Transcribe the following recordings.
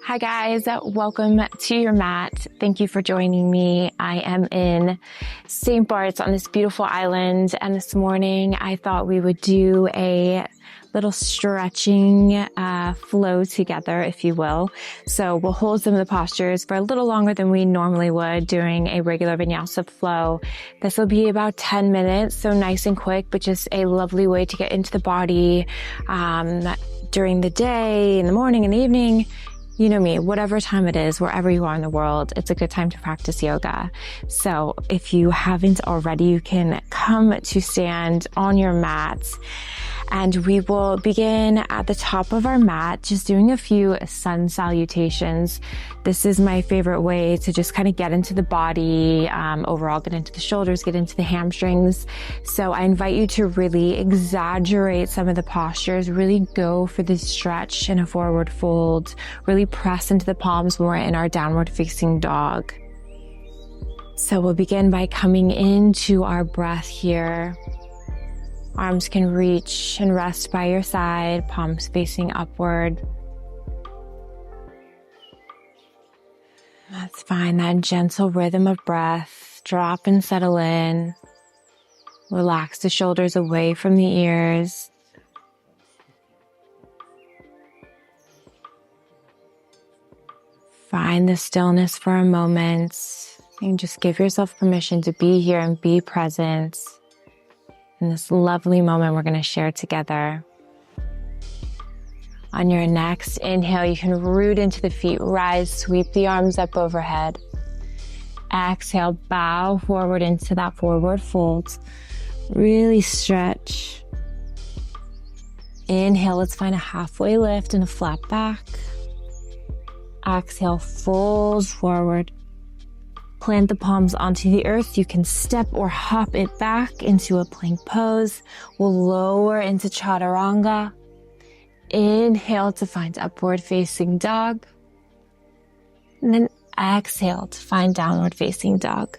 Hi guys, welcome to your mat. Thank you for joining me. I am in St. Barths on this beautiful island, and this morning I thought we would do a little stretching flow together, if you will. So we'll hold some of the postures for a little longer than we normally would during a regular vinyasa flow. This will be about 10 minutes, so nice and quick, but just a lovely way to get into the body during the day, in the morning, in the evening. You know me, whatever time it is, wherever you are in the world, it's a good time to practice yoga. So if you haven't already, you can come to stand on your mat, and we will begin at the top of our mat, just doing a few sun salutations. This is my favorite way to just kind of get into the body, overall get into the shoulders, get into the hamstrings. So I invite you to really exaggerate some of the postures, really go for the stretch in a forward fold, really press into the palms when we're in our downward facing dog. So we'll begin by coming into our breath here. Arms can reach and rest by your side, palms facing upward. Let's find that gentle rhythm of breath. Drop and settle in. Relax the shoulders away from the ears. Find the stillness for a moment and just give yourself permission to be here and be present in this lovely moment we're going to share together. On your next inhale, you can root into the feet, rise, sweep the arms up overhead. Exhale, bow forward into that forward fold. Really stretch. Inhale, let's find a halfway lift and a flat back. Exhale, fold forward. Plant the palms onto the earth. You can step or hop it back into a plank pose. We'll lower into chaturanga. Inhale to find upward facing dog. And then exhale to find downward facing dog.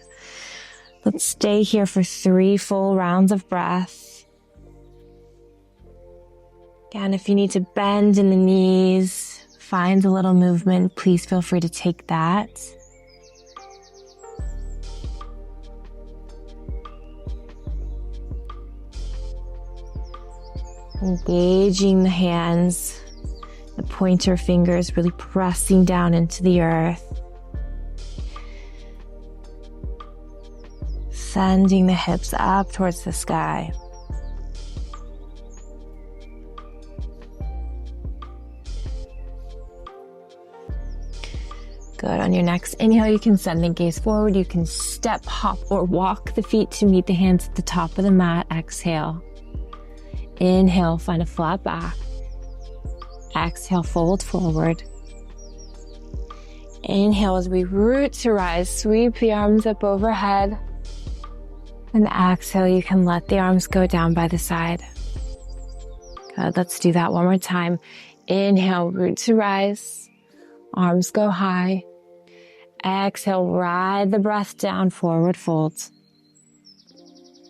Let's stay here for 3 full rounds of breath. Again, if you need to bend in the knees, find a little movement, please feel free to take that. Engaging the hands, the pointer fingers really pressing down into the earth. Sending the hips up towards the sky. Good. On your next inhale, you can send the gaze forward. You can step, hop, or walk the feet to meet the hands at the top of the mat. Exhale. Inhale, find a flat back. Exhale, fold forward. Inhale as we root to rise, sweep the arms up overhead. And exhale, you can let the arms go down by the side. Good, let's do that one more time. Inhale, root to rise. Arms go high. Exhale, ride the breath down, forward fold.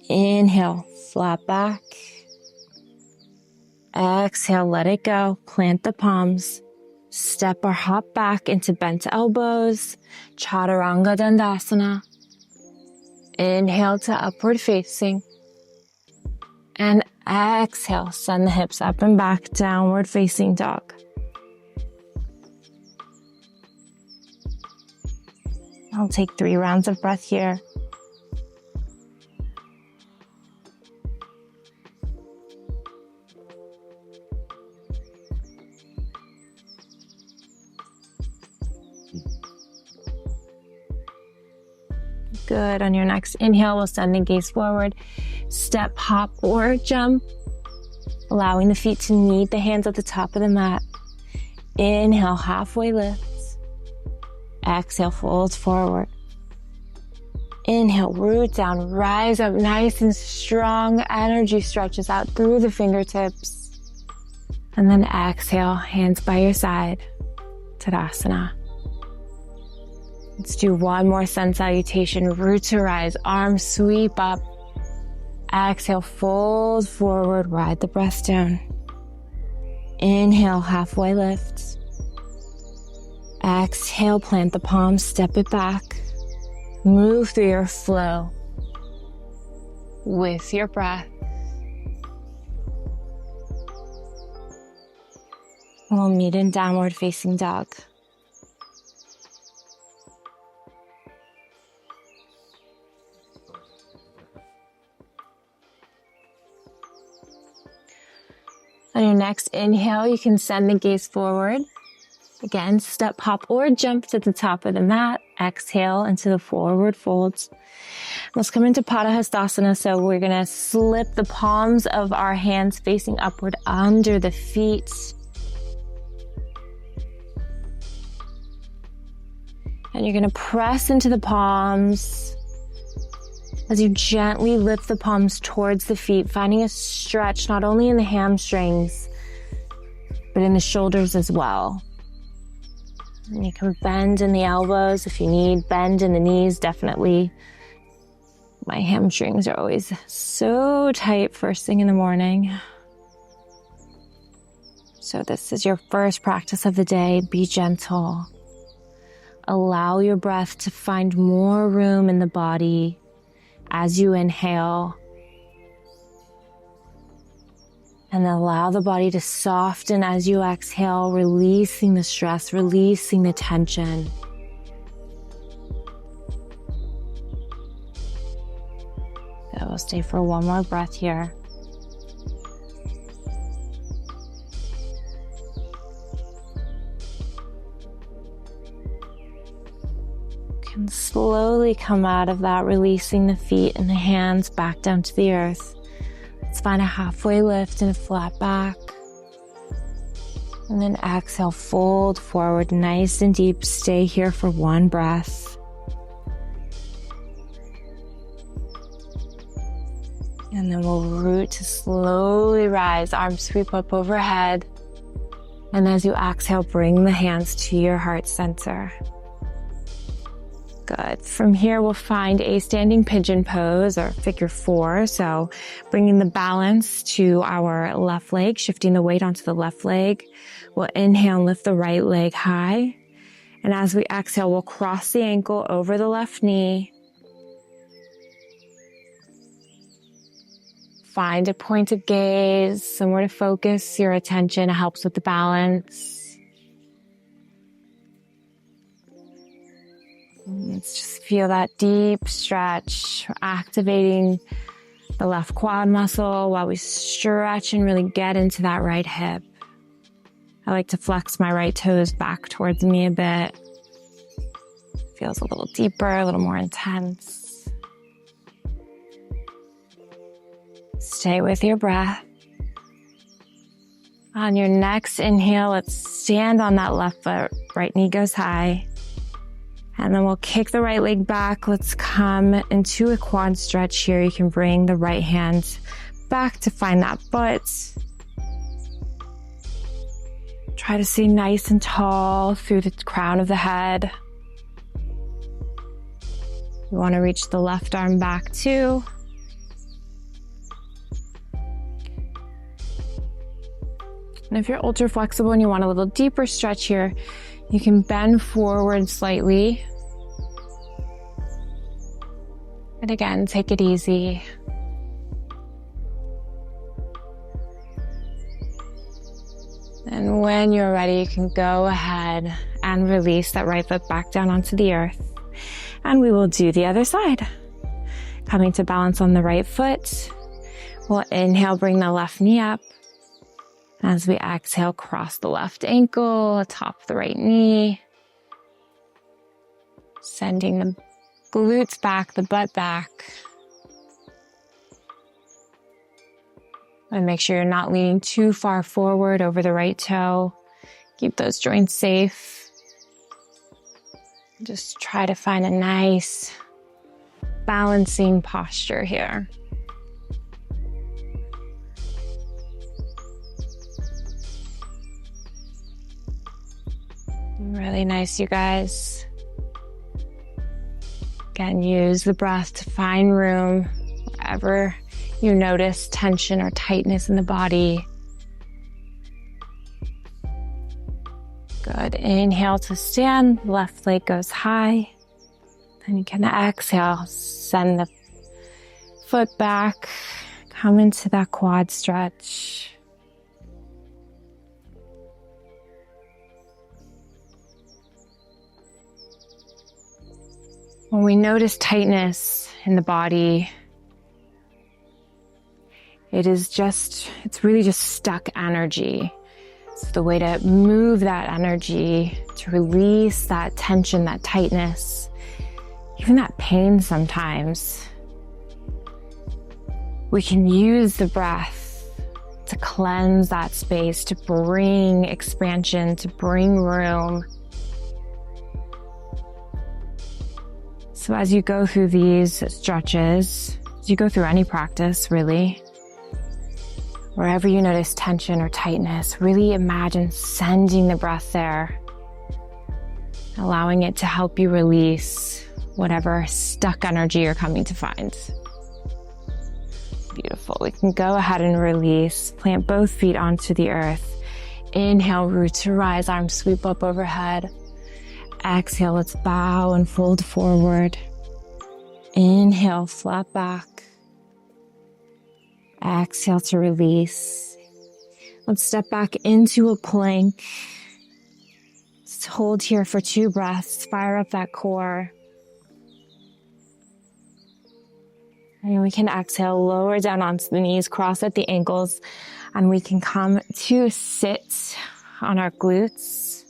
Inhale, flat back. Exhale, let it go. Plant the palms. Step or hop back into bent elbows. Chaturanga Dandasana. Inhale to upward facing. And exhale, send the hips up and back, downward facing dog. I'll take 3 rounds of breath here. Good. On your next inhale, we'll send the gaze forward. Step, hop, or jump. Allowing the feet to meet the hands at the top of the mat. Inhale, halfway lift. Exhale, fold forward. Inhale, root down, rise up nice and strong. Energy stretches out through the fingertips. And then exhale, hands by your side. Tadasana. Let's do one more sun salutation. Root to rise, arms sweep up. Exhale, fold forward, ride the breath down. Inhale, halfway lift. Exhale, plant the palms, step it back. Move through your flow with your breath. We'll meet in downward facing dog. On your next inhale, you can send the gaze forward. Again, step, hop, or jump to the top of the mat. Exhale into the forward folds. Let's come into Padahastasana. So we're going to slip the palms of our hands facing upward under the feet. And you're going to press into the palms as you gently lift the palms towards the feet, finding a stretch not only in the hamstrings, but in the shoulders as well. And you can bend in the elbows if you need, bend in the knees, definitely. My hamstrings are always so tight first thing in the morning. So this is your first practice of the day. Be gentle. Allow your breath to find more room in the body as you inhale. And allow the body to soften as you exhale, releasing the stress, releasing the tension. So we'll stay for one more breath here. Can slowly come out of that, releasing the feet and the hands back down to the earth. Let's find a halfway lift and a flat back. And then exhale, fold forward nice and deep. Stay here for one breath. And then we'll root to slowly rise, arms sweep up overhead. And as you exhale, bring the hands to your heart center. Good. From here, we'll find a standing pigeon pose or figure 4. So bringing the balance to our left leg, shifting the weight onto the left leg. We'll inhale and lift the right leg high. And as we exhale, we'll cross the ankle over the left knee. Find a point of gaze, somewhere to focus your attention. It helps with the balance. Let's just feel that deep stretch. We're activating the left quad muscle while we stretch and really get into that right hip. I like to flex my right toes back towards me a bit. Feels a little deeper, a little more intense. Stay with your breath. On your next inhale, let's stand on that left foot. Right knee goes high. And then we'll kick the right leg back. Let's come into a quad stretch here. You can bring the right hand back to find that butt. Try to stay nice and tall through the crown of the head. You want to reach the left arm back too. And if you're ultra flexible and you want a little deeper stretch here, you can bend forward slightly. And again, take it easy. And when you're ready, you can go ahead and release that right foot back down onto the earth. And we will do the other side. Coming to balance on the right foot. We'll inhale, bring the left knee up. As we exhale, cross the left ankle, atop the right knee. Sending the glutes back, the butt back. And make sure you're not leaning too far forward over the right toe. Keep those joints safe. Just try to find a nice balancing posture here. Really nice, you guys. Again, use the breath to find room wherever you notice tension or tightness in the body. Good. Inhale to stand. Left leg goes high. Then you can exhale. Send the foot back. Come into that quad stretch. When we notice tightness in the body, it's really just stuck energy. So the way to move that energy, to release that tension, that tightness, even that pain sometimes, we can use the breath to cleanse that space, to bring expansion, to bring room. So as you go through these stretches, as you go through any practice, really, wherever you notice tension or tightness, really imagine sending the breath there, allowing it to help you release whatever stuck energy you're coming to find. Beautiful. We can go ahead and release. Plant both feet onto the earth. Inhale, root to rise, arms sweep up overhead. Exhale, let's bow and fold forward. Inhale, flat back. Exhale to release. Let's step back into a plank. Let's hold here for 2 breaths. Fire up that core. And we can exhale, lower down onto the knees, cross at the ankles, and we can come to sit on our glutes.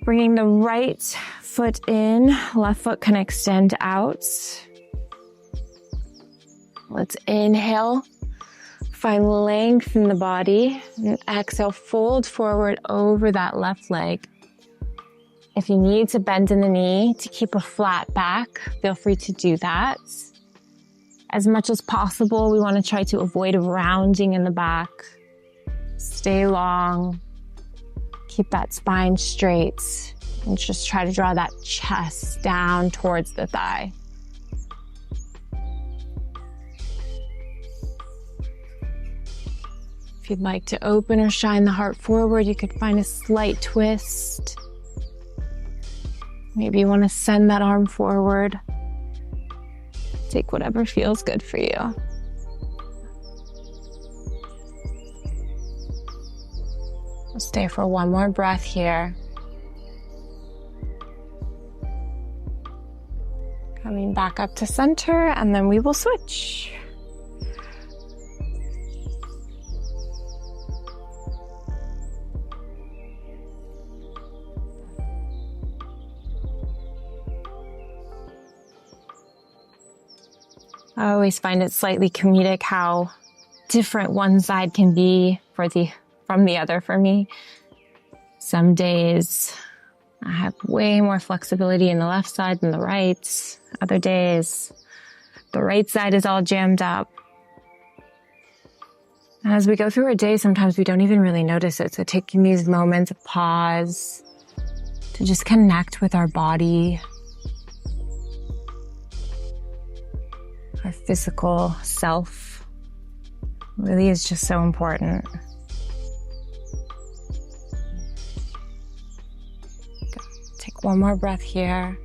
Bringing the right foot in, left foot can extend out. Let's inhale, find length in the body, and exhale, fold forward over that left leg. If you need to bend in the knee to keep a flat back, feel free to do that. As much as possible, we want to try to avoid rounding in the back. Stay long. Keep that spine straight and just try to draw that chest down towards the thigh. If you'd like to open or shine the heart forward, you could find a slight twist. Maybe you want to send that arm forward. Take whatever feels good for you. We'll stay for one more breath here. Coming back up to center, and then we will switch. I always find it slightly comedic how different one side can be from the other for me. Some days I have way more flexibility in the left side than the right. Other days, the right side is all jammed up. And as we go through our day, sometimes we don't even really notice it. So taking these moments of pause to just connect with our body, our physical self, really is just so important. Take one more breath here.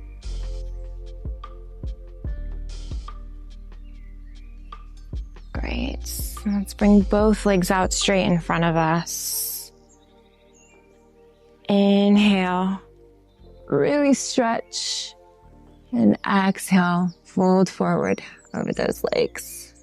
Great. Let's bring both legs out straight in front of us. Inhale, really stretch, and exhale, fold forward over those legs.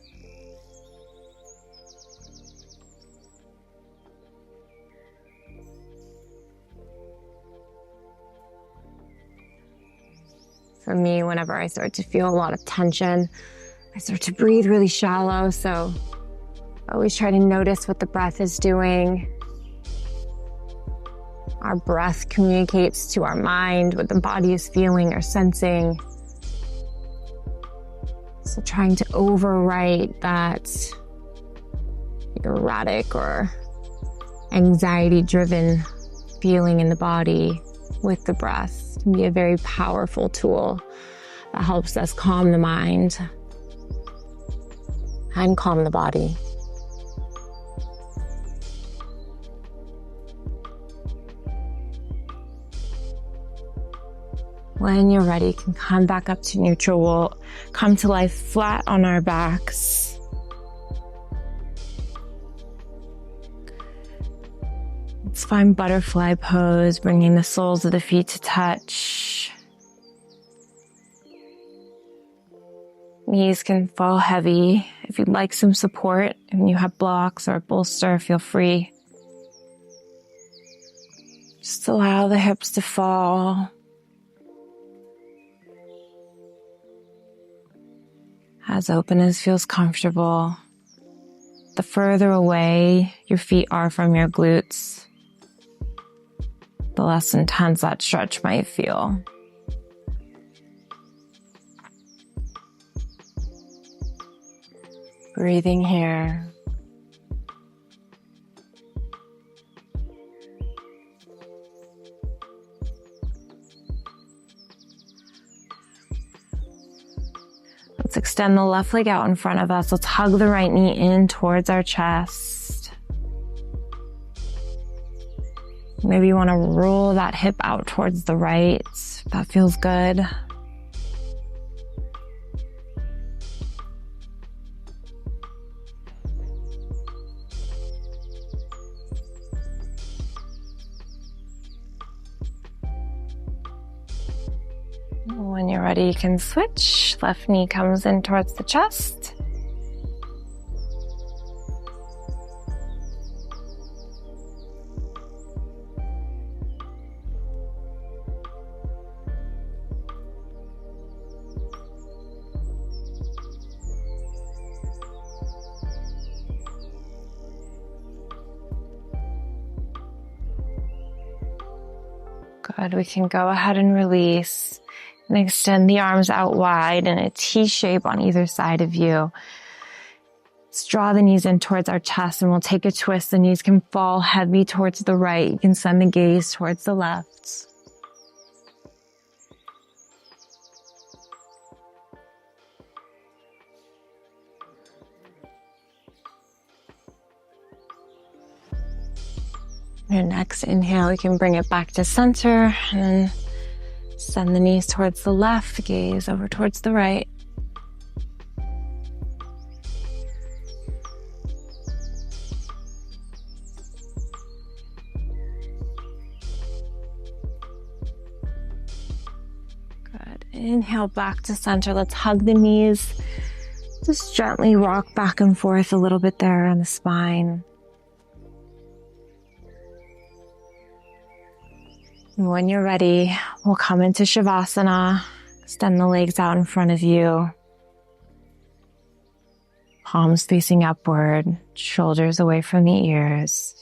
For me, whenever I start to feel a lot of tension, I start to breathe really shallow. So I always try to notice what the breath is doing. Our breath communicates to our mind what the body is feeling or sensing. So trying to overwrite that erratic or anxiety-driven feeling in the body with the breath can be a very powerful tool that helps us calm the mind and calm the body. When you're ready, you can come back up to neutral. We'll come to lie flat on our backs. Let's find butterfly pose, bringing the soles of the feet to touch. Knees can fall heavy. If you'd like some support and you have blocks or a bolster, feel free. Just allow the hips to fall. As open as feels comfortable. The further away your feet are from your glutes, the less intense that stretch might feel. Breathing here. Let's extend the left leg out in front of us. Let's hug the right knee in towards our chest. Maybe you want to roll that hip out towards the right. If that feels good. When you're ready, you can switch. Left knee comes in towards the chest. Good. We can go ahead and release. And extend the arms out wide in a T shape on either side of you. Let's draw the knees in towards our chest and we'll take a twist. The knees can fall heavy towards the right. You can send the gaze towards the left. Your next inhale, you can bring it back to center and then send the knees towards the left, gaze over towards the right. Good. Inhale back to center. Let's hug the knees. Just gently rock back and forth a little bit there on the spine. When you're ready, we'll come into Shavasana. Extend the legs out in front of you. Palms facing upward, shoulders away from the ears.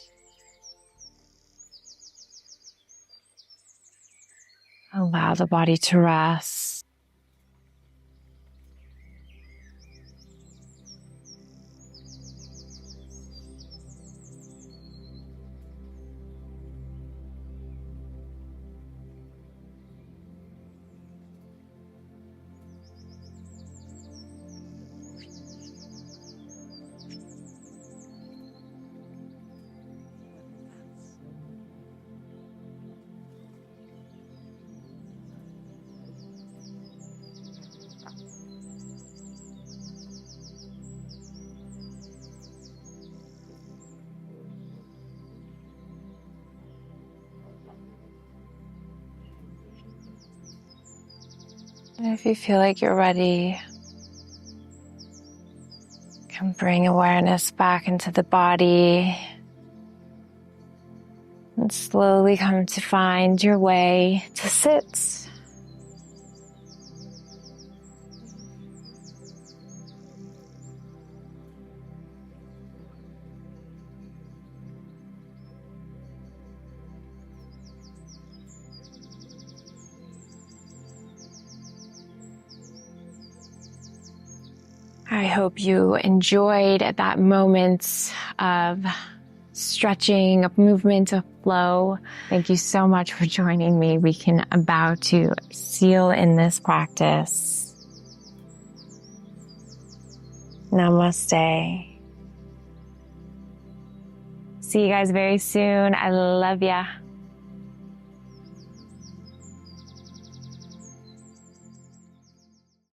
Allow the body to rest. And if you feel like you're ready, you can bring awareness back into the body and slowly come to find your way to sit. I hope you enjoyed that moment of stretching, of movement, of flow. Thank you so much for joining me. We can bow to seal in this practice. Namaste. See you guys very soon. I love ya.